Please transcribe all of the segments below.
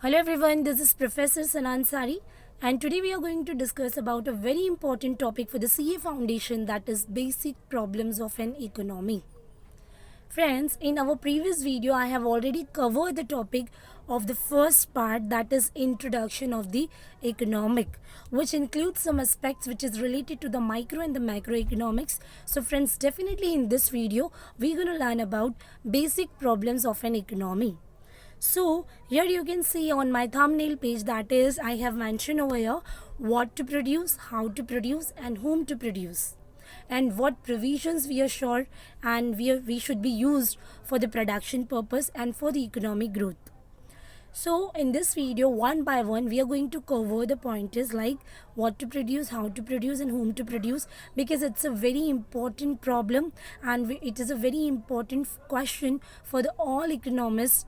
Hello everyone, this is Professor Sanan Sari and today we are going to discuss about a very important topic for the CA Foundation, that is basic problems of an economy. Friends, in our previous video I have already covered the topic of the first part, that is introduction of the economic, which includes some aspects which is related to the micro and the macroeconomics. So friends, definitely in this video we're going to learn about basic problems of an economy. So here you can see on my thumbnail page, that is I have mentioned over here what to produce, how to produce and whom to produce, and what provisions we are sure and we should be used for the production purpose and for the economic growth. So in this video, one by one we are going to cover the pointers like what to produce, how to produce and whom to produce, because it's a very important problem and it is a very important question for the all economists,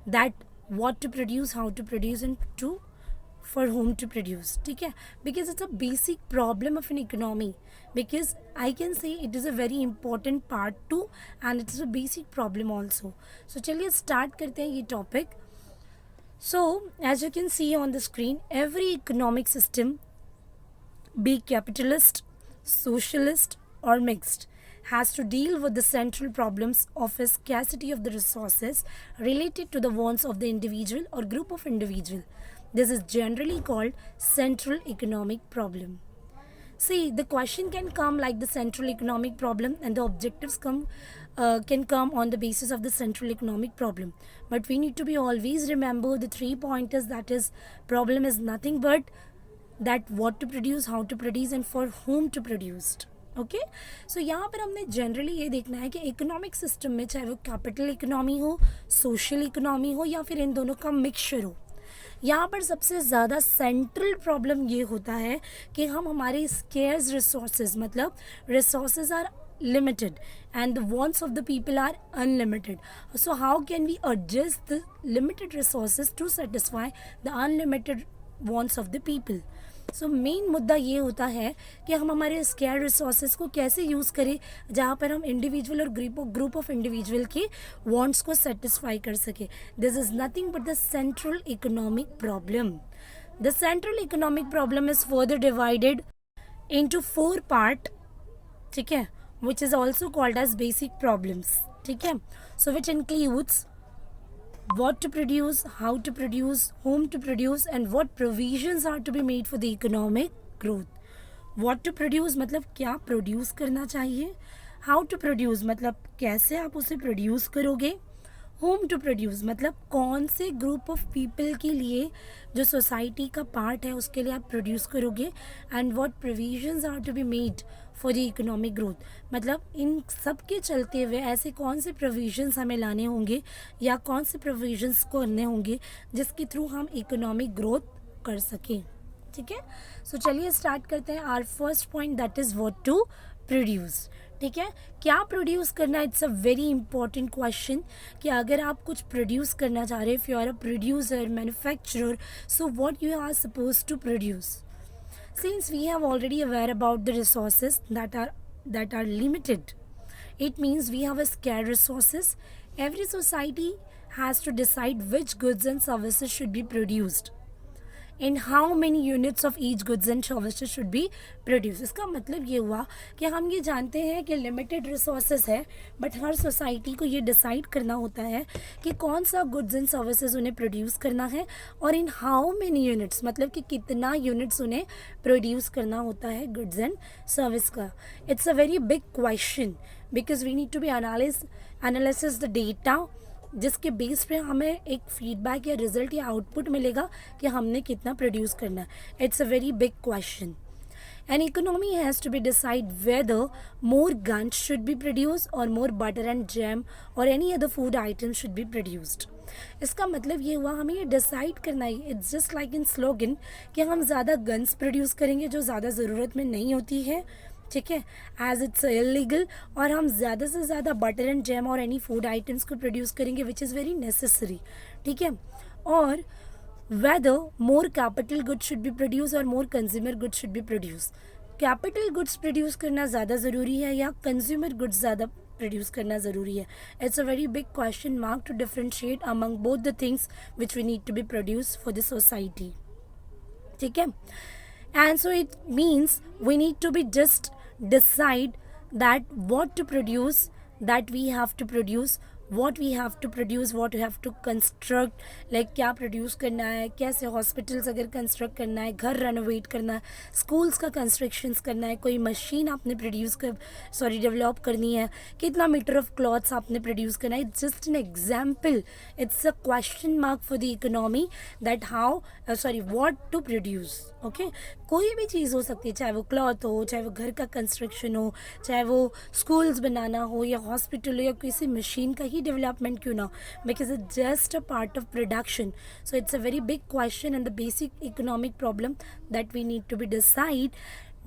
that what to produce, how to produce and to for whom to produce. ठीक है, because it's a basic problem of an economy, because I can say it is a very important part too and it is a basic problem also. So चलिए start करते हैं ये topic. So as you can see on the screen, every economic system, be capitalist, socialist or mixed, has to deal with the central problems of a scarcity of the resources related to the wants of the individual or group of individual. This is generally called central economic problem. See, the question can come like the central economic problem and the objectives can come on the basis of the central economic problem. But we need to be always remember the 3 pointers, that is problem is nothing but that what to produce, how to produce and for whom to produce. Okay so यहाँ पर हमने generally ये देखना है कि economic system में चाहे वो कैपिटल इकोनॉमी हो, सोशल इकोनॉमी हो या फिर इन दोनों का मिक्सचर हो, यहाँ पर सबसे ज़्यादा सेंट्रल प्रॉब्लम ये होता है कि हम हमारे स्केर्स रिसोर्सेज, मतलब resources are limited and the wants of the people are unlimited. So how can we adjust the limited resources to satisfy the unlimited wants of the people? So main मुद्दा ये होता है कि हम हमारे square resources को कैसे use करें जहाँ पर हम इंडिविजुअल और ग्रुप ऑफ इंडिविजुअल के वांट्स को सेटिस्फाई कर सके. This is nothing but the central economic problem. The central economic problem is further divided into 4 part, ठीक है, which is also called as basic problems. ठीक है, so which includes what to produce, how to produce, whom to produce and what provisions are to be made for the economic growth. What to produce मतलब क्या produce करना चाहिए, how to produce मतलब कैसे आप उसे प्रोड्यूस करोगे, home to produce मतलब कौन से ग्रुप ऑफ पीपल के लिए जो सोसाइटी का पार्ट है उसके लिए आप प्रोड्यूस करोगे, and what provisions are to be made for the economic growth, मतलब इन सब के चलते हुए ऐसे कौन से प्रोविजंस हमें लाने होंगे या कौन से प्रोविजंस करने होंगे जिसके थ्रू हम इकोनॉमिक ग्रोथ कर सकें. ठीक है, सो चलिए स्टार्ट करते हैं. Our first point that is what to produce. ठीक है, क्या प्रोड्यूस करना, it's a very important question कि अगर आप कुछ प्रोड्यूस करना चाह रहे हैं, if you are a producer, manufacturer, so what you are suppose to produce. Since we have already aware about the resources that are limited, it means we have a scarce resources. Every society has to decide which goods and services should be produced and how many units of each goods and services should be produced. इसका मतलब ये हुआ कि हम ये जानते हैं कि लिमिटेड रिसोर्सेज है, बट हर सोसाइटी को ये डिसाइड करना होता है कि कौन सा गुड्स एंड सर्विसेज उन्हें प्रोड्यूस करना है और इन हाउ मेनी यूनिट्स, मतलब कि कितना यूनिट्स उन्हें प्रोड्यूस करना होता है गुड्स एंड सर्विस का. It's a very big question because we need to be analysis the data, जिसके बेस पे हमें एक फीडबैक या रिजल्ट या आउटपुट मिलेगा कि हमने कितना प्रोड्यूस करना है. It's a very big question. An economy has to be decide whether more guns should be produced or more butter and jam or any other food items should be produced. इसका मतलब ये हुआ हमें ये decide करना है. It's just like in slogan कि हम ज़्यादा गन्स प्रोड्यूस करेंगे जो ज़्यादा ज़रूरत में नहीं होती है, ठीक है, एज इट्स इलीगल, और हम ज़्यादा से ज़्यादा बटर एंड जैम और एनी फूड आइटम्स को प्रोड्यूस करेंगे विच इज़ वेरी नेसेसरी. ठीक है, और whether more capital goods should be produced or more consumer goods should be produced. Capital goods produce करना ज़्यादा ज़रूरी है या कंज्यूमर गुड्स ज़्यादा प्रोड्यूस करना ज़रूरी है. It's a very big question mark to differentiate among both the things which we need to be produce for the society. ठीक है. And so it means we need to be just decide that what to produce, that we have to produce, what we have to produce, what we have to construct, like क्या produce करना है, कैसे hospitals अगर construct करना है, घर renovate करना है, स्कूल्स का कंस्ट्रक्शंस करना है, कोई मशीन आपने डेवलप करनी है, कितना मीटर ऑफ क्लॉथ्स आपने प्रोड्यूस करना है. It's just an example. It's a question mark for the economy that what to produce. Okay, कोई भी चीज़ हो सकती है, चाहे वो क्लॉथ हो, चाहे वो घर का कंस्ट्रक्शन हो, चाहे वो स्कूल्स बनाना हो या हॉस्पिटल हो या किसी मशीन का ही डेवलपमेंट क्यों ना हो, because it's just a part of production. So it's a very big question and the basic economic problem that we need to be decide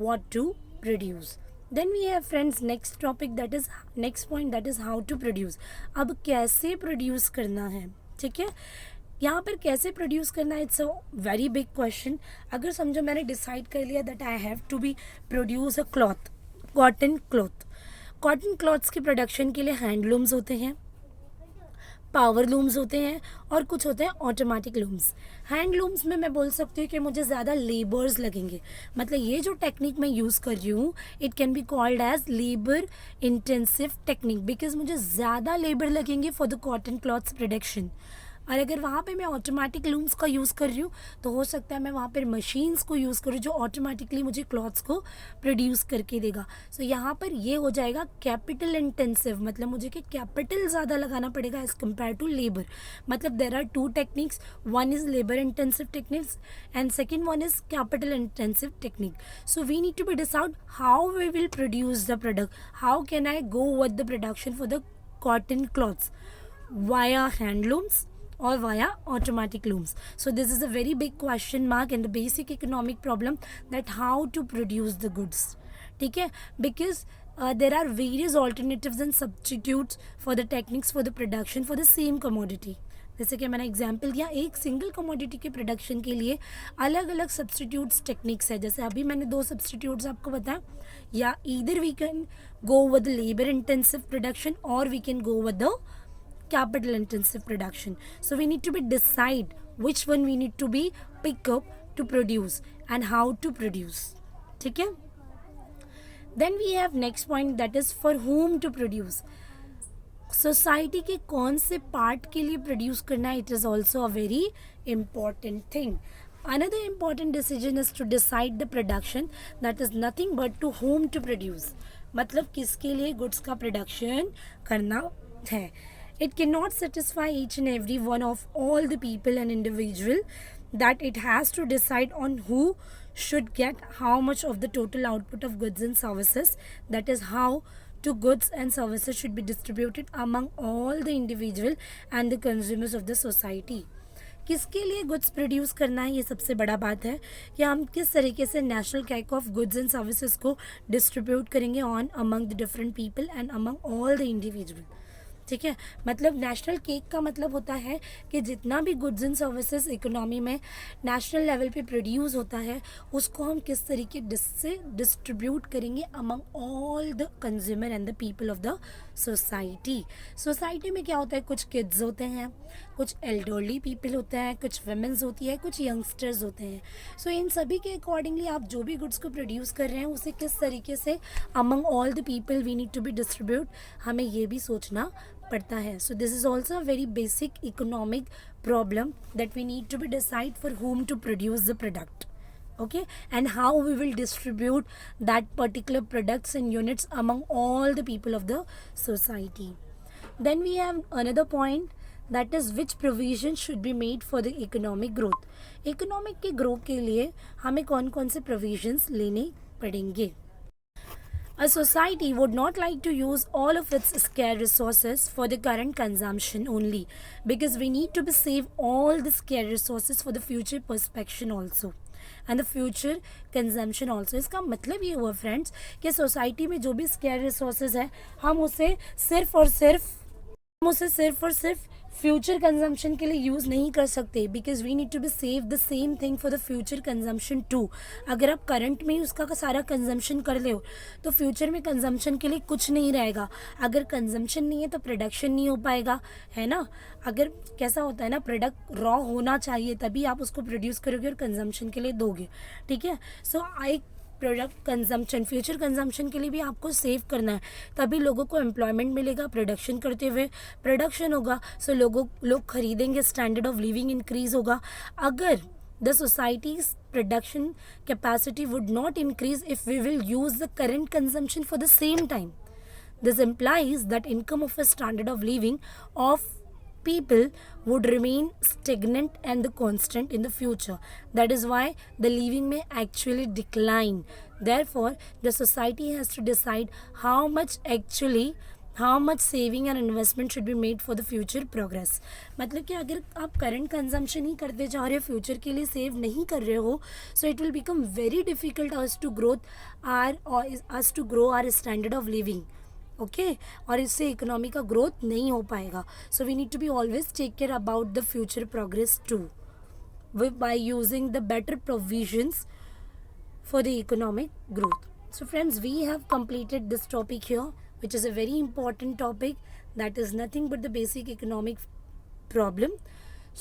what to produce. Then we have friends next topic, that is next point, that is how to produce. अब कैसे produce करना है. ठीक है, यहाँ पर कैसे produce करना है, it's a very big question. अगर समझो मैंने डिसाइड कर लिया that I have to be produce a cloth, cotton cloth. Cotton clothes के प्रोडक्शन के लिए हैंडलूम्स होते हैं, पावर लूम्स होते हैं और कुछ होते हैं ऑटोमेटिक लूम्स. हैंडलूम्स में मैं बोल सकती हूँ कि मुझे ज़्यादा लेबर्स लगेंगे. मतलब ये जो टेक्निक मैं यूज़ कर रही हूँ, it can be called as labour intensive technique, because मुझे ज़्यादा लेबर लगेंगे for the cotton clothes production. और अगर वहाँ पे मैं ऑटोमेटिक लूम्स का यूज़ कर रही हूँ तो हो सकता है मैं वहाँ पर मशीन्स को यूज़ करूँ जो ऑटोमेटिकली मुझे क्लॉथ्स को प्रोड्यूस करके देगा. सो यहाँ पर ये हो जाएगा कैपिटल इंटेंसिव. मतलब मुझे कि कैपिटल ज़्यादा लगाना पड़ेगा एज़ कम्पेयर टू लेबर. मतलब there are two techniques, one is labour intensive techniques and second one is capital intensive technique. So we need to be decide how we will produce the product. How can I go with the production for the cotton clothes, via handlooms or via automatic looms. So this is a very big question mark and the basic economic problem, that how to produce the goods. ठीक है, because there are various alternatives and substitutes for the techniques for the production for the same commodity. जैसे कि मैंने example दिया, एक single commodity के production के लिए अलग अलग सब्सटीट्यूट्स टेक्निक्स है. जैसे अभी मैंने 2 सब्सटीट्यूट्स आपको बताया, या either we can go with labour intensive production और we can go with the capital intensive production. So we need to be decide which one we need to be pick up to produce and how to produce. ठीक है. Then we have next point, that is for whom to produce. Society के कौन से part के लिए produce करना है, it is also a very important thing. Another important decision is to decide the production, that is nothing but to whom to produce. मतलब किसके लिए गुड्स का प्रोडक्शन करना है. It cannot satisfy each and every one of all the people and individual, that it has to decide on who should get how much of the total output of goods and services, that is how to goods and services should be distributed among all the individual and the consumers of the society. किसके लिए goods produce करना है, ये सबसे बड़ा बात है कि हम किस तरीके से national cake of goods and services को डिस्ट्रीब्यूट करेंगे on among the different people and among all the individual. ठीक है, मतलब नेशनल केक का मतलब होता है कि जितना भी गुड्स एंड सर्विसेज इकोनॉमी में नेशनल लेवल पे प्रोड्यूस होता है, उसको हम किस तरीके से डिस्ट्रीब्यूट करेंगे among all the consumer and the people of the society. Society में क्या होता है, कुछ किड्स होते हैं, कुछ एल्डरली पीपल होते हैं, कुछ वुमेन्स होती है, कुछ यंगस्टर्स होते हैं. सो इन सभी के अकॉर्डिंगली आप जो भी गुड्स को प्रोड्यूस कर रहे हैं उसे किस तरीके से among all the people we need to be distribute, हमें ये भी सोचना पड़ता है. So this is also a very basic economic problem, that we need to be decide for whom to produce the product. Okay, and how we will distribute that particular products and units among all the people of the society. Then we have another point, that is which provision should be made for the economic growth. Economic के growth के लिए हमें कौन कौन से provisions लेने पड़ेंगे. A society would not like to use all of its scarce resources for the current consumption only, because we need to be save all the scarce resources for the future perspection also and the future consumption also. इसका मतलब ये हुआ friends कि society में जो भी scarce resources है हम उसे सिर्फ और सिर्फ फ्यूचर कंजम्पशन के लिए यूज़ नहीं कर सकते, because we need to be save the same thing for the future consumption too. अगर आप करंट में ही उसका सारा कंजम्पशन कर ले हो तो फ्यूचर में कंजम्पशन के लिए कुछ नहीं रहेगा। अगर कंजम्पशन नहीं है तो प्रोडक्शन नहीं हो पाएगा, है ना। अगर कैसा होता है ना, प्रोडक्ट रॉ होना चाहिए तभी आप उसको प्रोड्यूस करोगे और कंजम्पशन के लिए दोगे, ठीक है। So I product consumption, future consumption के लिए भी आपको सेव करना है, तभी लोगों को एम्प्लॉयमेंट मिलेगा, प्रोडक्शन करते हुए प्रोडक्शन होगा, सो लोग खरीदेंगे, स्टैंडर्ड ऑफ लिविंग इंक्रीज होगा। अगर the society's production capacity would not increase if we will use the current consumption for the same time. This implies that income of a standard of living of people would remain stagnant and the constant in the future. That is why the living may actually decline. Therefore, the society has to decide how much saving and investment should be made for the future progress. मतलब कि अगर आप current consumption ही करते जा रहे हो, future के लिए सेव नहीं कर रहे हो, so it will become very difficult us to grow our standard of living, okay. और इससे इकोनॉमी का ग्रोथ नहीं हो पाएगा। So we need to be always take care about the future progress too by using the better provisions for the economic growth. So friends, we have completed this topic here, which is a very important topic, that is nothing but the basic economic problem.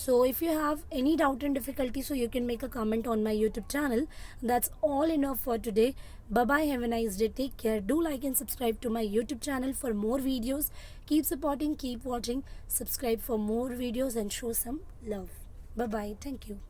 So if you have any doubt and difficulty, so you can make a comment on my YouTube channel. That's all enough for today. Bye bye, have a nice day, take care. Do like and subscribe to my YouTube channel for more videos. Keep supporting, keep watching, subscribe for more videos and show some love. Bye bye, thank you.